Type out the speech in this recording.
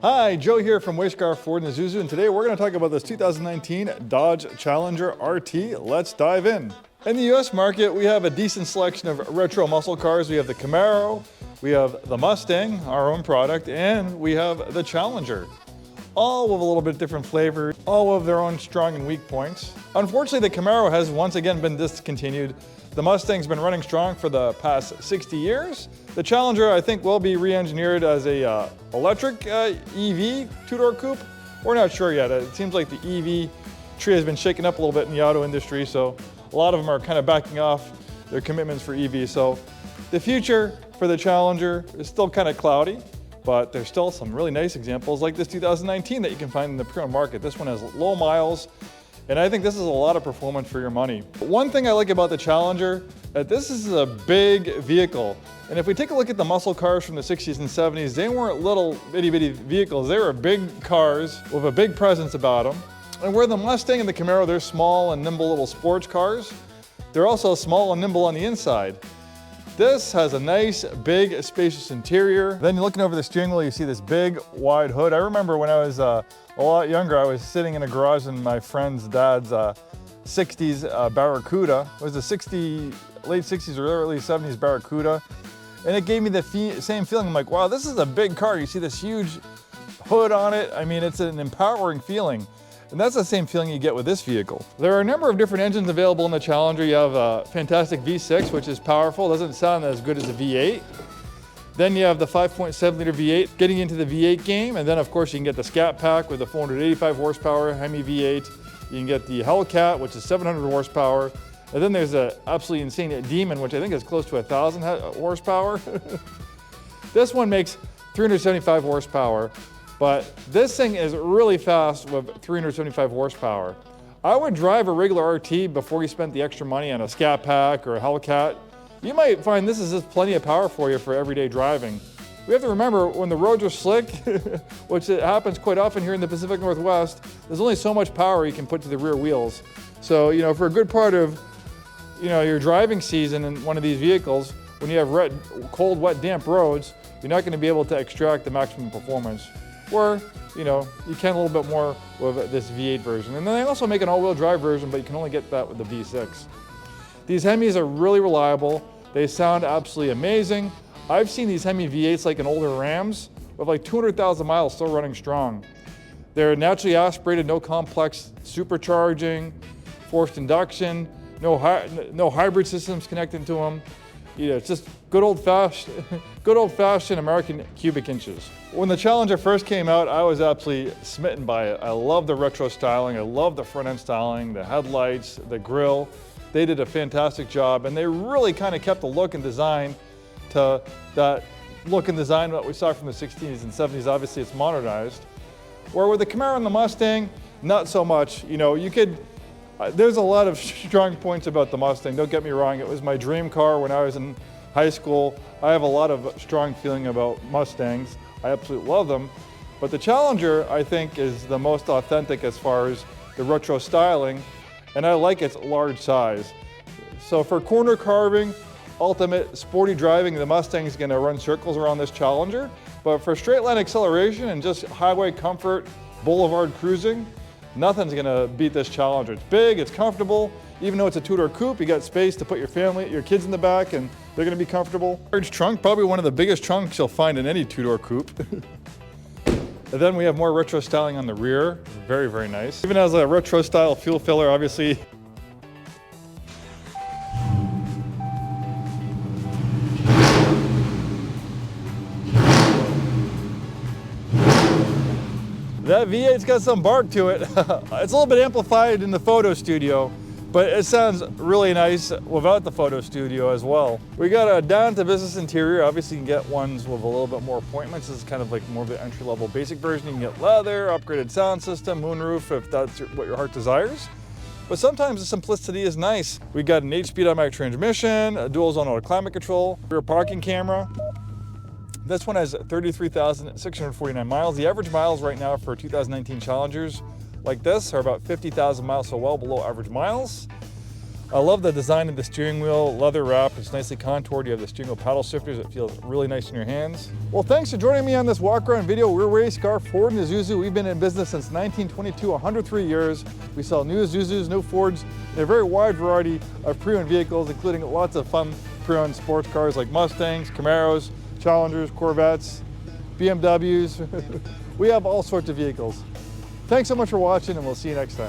Hi, Joe here from Way Scarff Ford Isuzu, and today we're going to talk about this 2019 Dodge Challenger RT. Let's dive in. In the US market, we have a decent selection of retro muscle cars. We have the Camaro, we have the Mustang, our own product, and we have the Challenger. All with a little bit different flavor, all with their own strong and weak points. Unfortunately, the Camaro has once again been discontinued. The Mustang's been running strong for the past 60 years. The Challenger, I think, will be re-engineered as a electric EV two-door coupe. We're not sure yet. It seems like the EV tree has been shaken up a little bit in the auto industry, so a lot of them are kind of backing off their commitments for EV. So the future for the Challenger is still kind of cloudy, but there's still some really nice examples like this 2019 that you can find in the pre-owned market. This one has low miles, and I think this is a lot of performance for your money. But one thing I like about the Challenger, that this is a big vehicle. And if we take a look at the muscle cars from the 60s and 70s, they weren't little itty bitty vehicles. They were big cars with a big presence about them. And where the Mustang and the Camaro, they're small and nimble little sports cars, they're also small and nimble on the inside. This has a nice, big, spacious interior. Then you're looking over the steering wheel, you see this big, wide hood. I remember when I was a lot younger, I was sitting in a garage in my friend's dad's 60s Barracuda. It was a late 60s or early 70s Barracuda. And it gave me the same feeling. I'm like, wow, this is a big car. You see this huge hood on it. I mean, it's an empowering feeling. And that's the same feeling you get with this vehicle. There are a number of different engines available in the Challenger. You have a fantastic V6, which is powerful. Doesn't sound as good as a V8. Then you have the 5.7 liter V8, getting into the V8 game. And then of course you can get the Scat Pack with the 485 horsepower Hemi V8. You can get the Hellcat, which is 700 horsepower. And then there's an absolutely insane Demon, which I think is close to 1,000 horsepower. This one makes 375 horsepower. But this thing is really fast with 375 horsepower. I would drive a regular RT before you spent the extra money on a Scat Pack or a Hellcat. You might find this is just plenty of power for you for everyday driving. We have to remember when the roads are slick, which it happens quite often here in the Pacific Northwest, there's only so much power you can put to the rear wheels. So, for a good part of, your driving season in one of these vehicles, when you have cold, wet, damp roads, you're not going to be able to extract the maximum performance. Or, you can a little bit more with this V8 version. And then they also make an all-wheel drive version, but you can only get that with the V6. These Hemis are really reliable. They sound absolutely amazing. I've seen these Hemi V8s like in older Rams with like 200,000 miles still running strong. They're naturally aspirated, no complex supercharging, forced induction, no hybrid systems connected to them. It's just good old-fashioned American cubic inches. When the Challenger first came out, I was absolutely smitten by it. I love the retro styling. I love the front end styling, the headlights, the grille. They did a fantastic job, and they really kind of kept the look and design to that look and design that we saw from the 60s and 70s. Obviously, it's modernized. Where with the Camaro and the Mustang, not so much. There's a lot of strong points about the Mustang, don't get me wrong. It was my dream car when I was in high school. I have a lot of strong feeling about Mustangs. I absolutely love them. But the Challenger, I think, is the most authentic as far as the retro styling, and I like its large size. So for corner carving, ultimate sporty driving, the Mustang is gonna run circles around this Challenger. But for straight line acceleration and just highway comfort, boulevard cruising, nothing's gonna beat this Challenger. It's big, it's comfortable. Even though it's a two-door coupe, you got space to put your kids in the back, and they're gonna be comfortable. Large trunk, probably one of the biggest trunks you'll find in any two-door coupe. And then we have more retro styling on the rear. Very, very nice. Even as a retro style fuel filler, obviously. That V8's got some bark to it. It's a little bit amplified in the photo studio, but it sounds really nice without the photo studio as well. We got a down to business interior. Obviously you can get ones with a little bit more appointments. This is kind of like more of the entry-level basic version. You can get leather, upgraded sound system, moonroof if that's what your heart desires. But sometimes the simplicity is nice. We got an 8-speed automatic transmission, a dual zone auto climate control, rear parking camera. This one has 33,649 miles. The average miles right now for 2019 Challengers like this are about 50,000 miles, so well below average miles. I love the design of the steering wheel, leather wrap. It's nicely contoured. You have the steering wheel paddle shifters. It feels really nice in your hands. Well, thanks for joining me on this walk around video. We're Way Scarff Ford Isuzu. We've been in business since 1922, 103 years. We sell new Isuzus, new Fords, and a very wide variety of pre-owned vehicles, including lots of fun pre-owned sports cars like Mustangs, Camaros, Challengers, Corvettes, BMWs. We have all sorts of vehicles. Thanks so much for watching, and we'll see you next time.